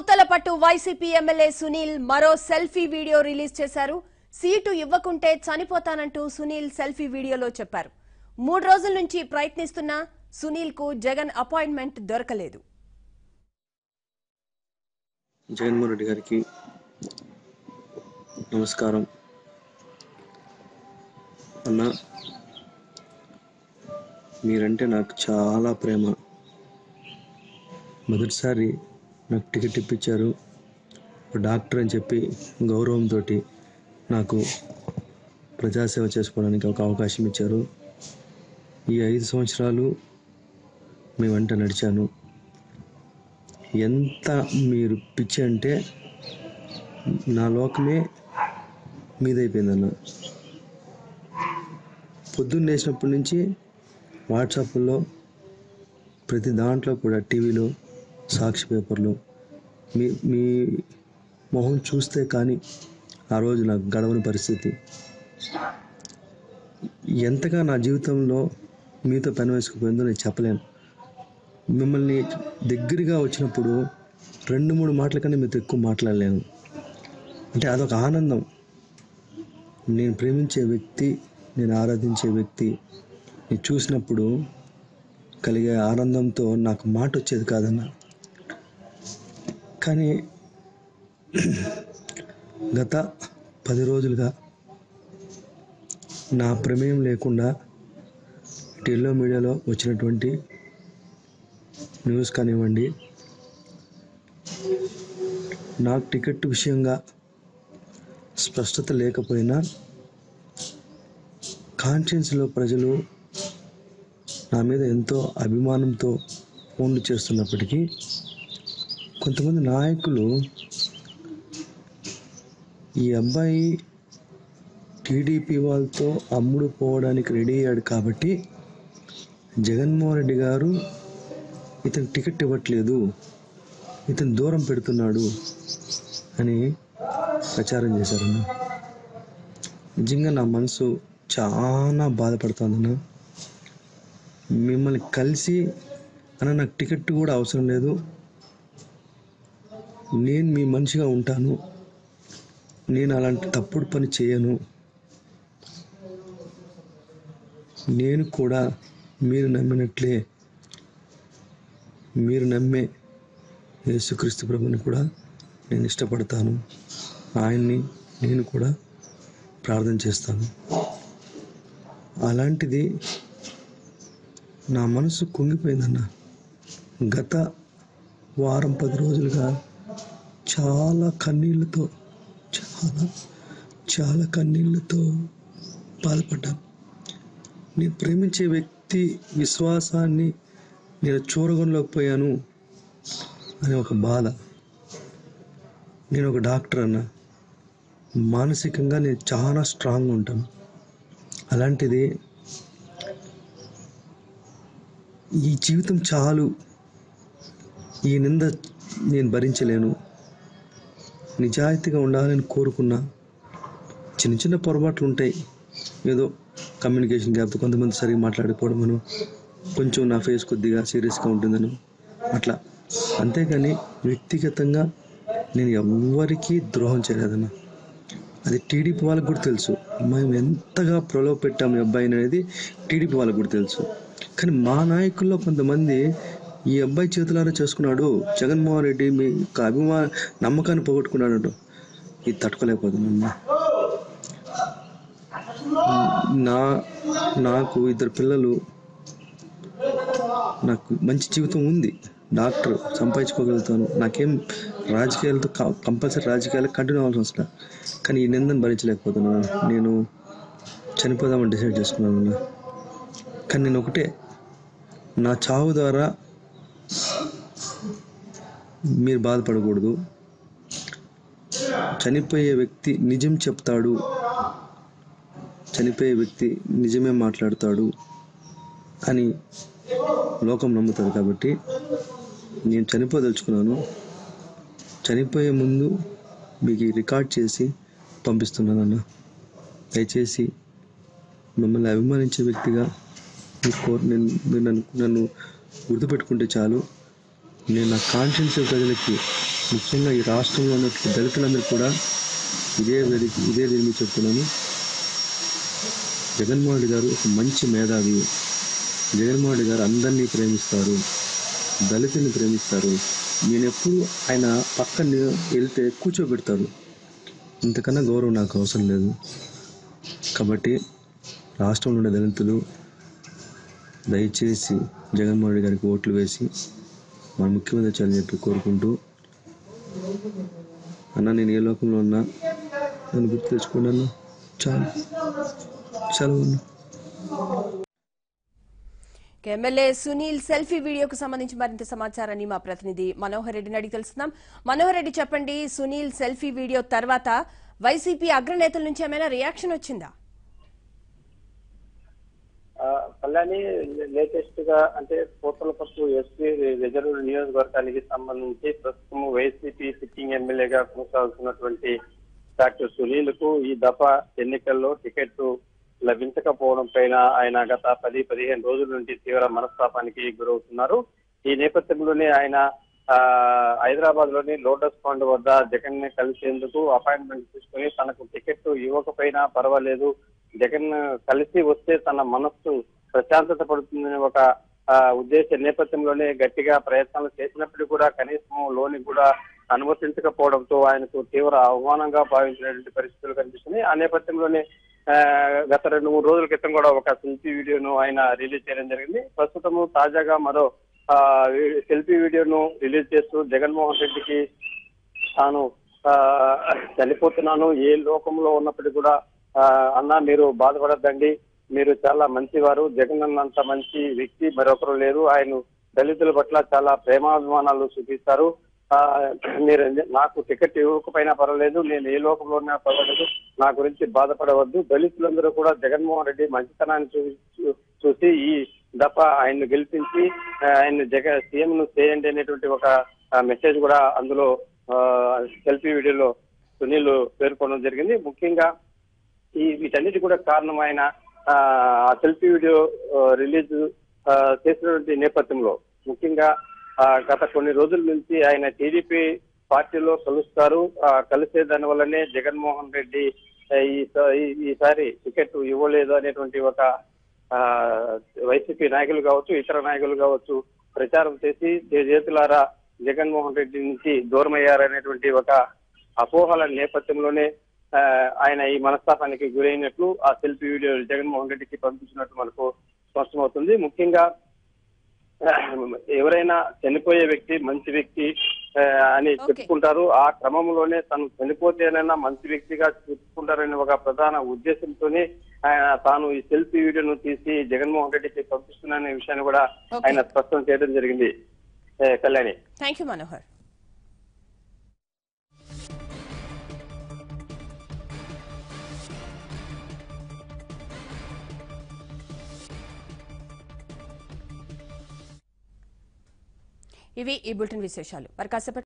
Puthalapattu YCP MLA Sunil మరో selfie video release చేశారు. Seat ఇవ్వకుంటే చనిపోతానంటూ సునీల్ సెల్ఫీ వీడియోలో చెప్పారు. 3 రోజుల నుంచి ప్రయత్నిస్తున్నా సునీల్ కు జగన్ అపాయింట్మెంట్ దొరకలేదు. జగన్మోహన్ రెడ్డి గారికి నమస్కారం. అన్న, మీరంటే నాకు చాలా ప్రేమ. మొదటిసారి నాకు టికెట్ ఇప్పించారు. డాక్టర్ అని చెప్పి గౌరవంతో నాకు ప్రజాసేవ చేసుకోవడానికి ఒక అవకాశం ఇచ్చారు. ఈ 5 సంవత్సరాలు మీ వెంట నడిచాను. ఎంత మీరు పిచ్చి అంటే నా లోకమే మీదైపోయిందన్న. పొద్దున్న లేచినప్పటి నుంచి వాట్సాప్లో ప్రతి దాంట్లో కూడా, టీవీలో, సాక్షి పేపర్లో మీ మొహం చూస్తే కానీ ఆ రోజు నాకు గడవని పరిస్థితి. ఎంతగా నా జీవితంలో మీతో పెన వేసుకుపోయిందో నేను చెప్పలేను. మిమ్మల్ని దగ్గరగా వచ్చినప్పుడు 2-3 మాటల కన్నా మీతో ఎక్కువ మాట్లాడలేను. అంటే అదొక ఆనందం. నేను ప్రేమించే వ్యక్తి, నేను ఆరాధించే వ్యక్తి చూసినప్పుడు కలిగే ఆనందంతో నాకు మాట వచ్చేది కాదన్న. కానీ గత 10 రోజులుగా నా ప్రమేయం లేకుండా టెల్లో మీడియాలో వచ్చినటువంటి న్యూస్ కానివ్వండి, నాకు టికెట్ విషయంగా స్పష్టత లేకపోయినా కాన్షియన్స్లో ప్రజలు నా మీద ఎంతో అభిమానంతో ఫోన్లు చేస్తున్నప్పటికీ కొంతమంది నాయకులు ఈ అబ్బాయి టీడీపీ వాళ్ళతో అమ్ముడు పోవడానికి రెడీ అయ్యాడు కాబట్టి జగన్మోహన్ రెడ్డి గారు ఇతను టికెట్ ఇవ్వట్లేదు, ఇతను దూరం పెడుతున్నాడు అని ప్రచారం చేశారన్న. నిజంగా నా మనసు చాలా బాధపడుతుందన్న. మిమ్మల్ని కలిసి అన్న నాకు టికెట్ కూడా అవసరం లేదు, నేను మీ మనిషిగా ఉంటాను, నేను అలాంటి తప్పుడు పని చేయను, నేను కూడా మీరు నమ్మినట్లే, మీరు నమ్మే యేసుక్రీస్తు ప్రభుని కూడా నేను ఇష్టపడతాను, ఆయన్ని నేను కూడా ప్రార్థన చేస్తాను. అలాంటిది నా మనసు కుంగిపోయిందన్న. గత వారం 10 రోజులుగా చాలా కన్నీళ్ళతో బాధపడ్డాను. నేను ప్రేమించే వ్యక్తి విశ్వాసాన్ని నేను చూరగొనలేకపోయాను అనే ఒక బాధ. నేను ఒక డాక్టర్ అన్న, మానసికంగా నేను చాలా స్ట్రాంగ్గా ఉంటాను. అలాంటిది ఈ జీవితం చాలు, ఈ నింద నేను భరించలేను, నిజాయితీగా ఉండాలని కోరుకున్నా. చిన్న పొరపాట్లు ఉంటాయి, ఏదో కమ్యూనికేషన్ గ్యాప్, కొంతమంది సరిగ్గా మాట్లాడుకోవడమను, కొంచెం నా ఫేస్ కొద్దిగా సీరియస్గా ఉంటుందను అట్లా. అంతేకాని వ్యక్తిగతంగా నేను ఎవ్వరికీ ద్రోహం చేయలేదన్న. అది టీడీపీ వాళ్ళకు కూడా తెలుసు. మేము ఎంతగా ప్రలోభ పెట్టాము ఈ అబ్బాయిని అనేది టీడీపీ వాళ్ళకు కూడా తెలుసు. కానీ మా నాయకుల్లో కొంతమంది ఈ అబ్బాయి చేతులారా చేసుకున్నాడు, జగన్మోహన్ రెడ్డి మీ నమ్మకాన్ని పోగొట్టుకున్నాడు, ఇది తట్టుకోలేకపోతున్నామ్మా. నాకు 2 పిల్లలు, నాకు మంచి జీవితం ఉంది, డాక్టర్, సంపాదించుకోగలుగుతాను, నాకేం రాజకీయాలతో కంపల్సరీ రాజకీయాలకు కంటిన్యూ అవ్వాల్సిన అవసరం. కానీ ఈ నిందను భరించలేకపోతున్నాను. నేను చనిపోదామని డిసైడ్ చేసుకున్నాను. కానీ నేను ఒకటే, నా చావు ద్వారా మీరు బాధపడకూడదు, చనిపోయే వ్యక్తి నిజం చెప్తాడు, చనిపోయే వ్యక్తి నిజమే మాట్లాడతాడు అని లోకం నమ్ముతుంది. కాబట్టి నేను చనిపోదలుచుకున్నాను. చనిపోయే ముందు మీకు రికార్డ్ చేసి పంపిస్తున్నానన్న. దయచేసి మిమ్మల్ని అభిమానించే వ్యక్తిగా మీరు నన్ను గుర్తుపెట్టుకుంటే చాలు. నేను నా కాన్షియన్స్ ప్రజలకి ముఖ్యంగా ఈ రాష్ట్రంలో ఉన్న దళితులందరూ కూడా ఇదే దీన్ని చెప్తున్నాను. జగన్మోహన్ రెడ్డి గారు ఒక మంచి మేధావి. జగన్మోహన్ రెడ్డి గారు అందరినీ ప్రేమిస్తారు, దళితుల్ని ప్రేమిస్తారు. నేను ఎప్పుడు ఆయన పక్కన వెళ్తే కూర్చోబెడతారు. ఇంతకన్నా గౌరవం నాకు అవసరం లేదు. కాబట్టి రాష్ట్రంలో ఉండే దళితులు దయచేసి జగన్మోహన్ రెడ్డి గారికి ఓట్లు వేసి మన ముఖ్యమంత్రి చేయాలని చెప్పి కోరుకుంటూ, అన్న నేను ఏ లోకంలో ఉన్నా నన్ను గుర్తు తెచ్చుకున్నాను. చాలు అన్న. ఎమ్మెల్యే సునీల్ సెల్ఫీ వీడియోకు సంబంధించి మరింత సమాచారాన్ని మా ప్రతినిధి మనోహర్ రెడ్డిని అడిగి తెలుస్తున్నాం. మనోహర్ రెడ్డి, చెప్పండి, సునీల్ సెల్ఫీ వీడియో తర్వాత వైసీపీ అగ్రనేతల నుంచి ఏమైనా రియాక్షన్ వచ్చిందా? కళ్యాణి, లేటెస్ట్ గా అంటే పూతలపట్టు ఎస్పీ రిజర్వ్ నియోజకవర్గానికి సంబంధించి ప్రస్తుతం వైసీపీ సిట్టింగ్ ఎమ్మెల్యేగా కొనసాగుతున్నటువంటి డాక్టర్ సునీల్ కు ఈ దఫా ఎన్నికల్లో టికెట్ లభించకపోవడం పైన ఆయన గత 10-15 రోజుల నుండి తీవ్ర మనస్తాపానికి గురవుతున్నారు. ఈ నేపథ్యంలోనే ఆయన హైదరాబాద్ లోని లోటస్ పాండ్ వద్ద జగన్ ని కలిసేందుకు అపాయింట్మెంట్ తీసుకుని తనకు టికెట్ ఇవ్వకపోయినా పర్వాలేదు, జగన్ కలిసి వస్తే తన మనస్సు ప్రశాంతత పడుతుందని ఒక ఉద్దేశ నేపథ్యంలోనే గట్టిగా ప్రయత్నాలు చేసినప్పుడు కూడా కనీసం లోని కూడా అనుమతించకపోవడంతో ఆయనకు తీవ్ర అవమానంగా భావించినటువంటి పరిస్థితులు కనిపిస్తున్నాయి. ఆ నేపథ్యంలోనే గత 2-3 రోజుల క్రితం కూడా ఒక సెల్ఫీ వీడియోను ఆయన రిలీజ్ చేయడం జరిగింది. ప్రస్తుతము తాజాగా మరో సెల్ఫీ వీడియోను రిలీజ్ చేస్తూ జగన్మోహన్ రెడ్డికి తాను చనిపోతున్నాను, ఏ లోకంలో ఉన్నప్పటికీ కూడా అన్నా మీరు బాధపడద్దండి, మీరు చాలా మంచివారు, జగన్ అన్నంత మంచి వ్యక్తి మరొకరు లేరు, ఆయన దళితుల పట్ల చాలా ప్రేమాభిమానాలు చూపిస్తారు, మీరు నాకు టికెట్ ఇవ్వకపోయినా పర్వాలేదు, నేను ఏ లోకంలో ఉన్నా పర్వాలేదు, నా గురించి బాధపడవద్దు, దళితులందరూ కూడా జగన్మోహన్ రెడ్డి మంచితనాన్ని చూసి ఈ దఫా ఆయన్ను గెలిపించి ఆయన సీఎం ను చేయండి అనేటువంటి ఒక మెసేజ్ కూడా అందులో సెల్ఫీ వీడియోలో సునీల్ పేర్కొనడం జరిగింది. ముఖ్యంగా వీటన్నిటి కూడా కారణమైన సెల్ఫీ వీడియో రిలీజ్ చేసినటువంటి నేపథ్యంలో ముఖ్యంగా గత కొన్ని రోజుల నుంచి ఆయన టీడీపీ పార్టీలో కలుస్తారు, కలిసే దాని వల్లనే జగన్మోహన్ రెడ్డి ఈసారి టికెట్ ఇవ్వలేదు అనేటువంటి ఒక వైసీపీ నాయకులు కావచ్చు, ఇతర నాయకులు కావచ్చు ప్రచారం చేసి చేతులారా జగన్మోహన్ రెడ్డి నుంచి దూరం అయ్యారనేటువంటి ఒక అపోహల నేపథ్యంలోనే ఆయన ఈ మనస్తాపానికి గురైనట్లు ఆ సెల్ఫీ వీడియో జగన్మోహన్ రెడ్డికి పంపించినట్టు మనకు స్పష్టమవుతుంది. ముఖ్యంగా ఎవరైనా చనిపోయే వ్యక్తి మంచి వ్యక్తి అని చెప్పుకుంటారు, ఆ క్రమంలోనే తను చనిపోతేనైనా మంచి వ్యక్తిగా చెప్పుకుంటారనే ఒక ప్రధాన ఉద్దేశంతోనే తాను ఈ సెల్ఫీ వీడియోను తీసి జగన్మోహన్ రెడ్డికి పంపిస్తున్నారనే విషయాన్ని కూడా ఆయన స్పష్టం చేయడం జరిగింది. Kalyani, thank you Manohar. ఇవి ఈ బులెటిన్ విశేషాలు. మరి కాసేపటి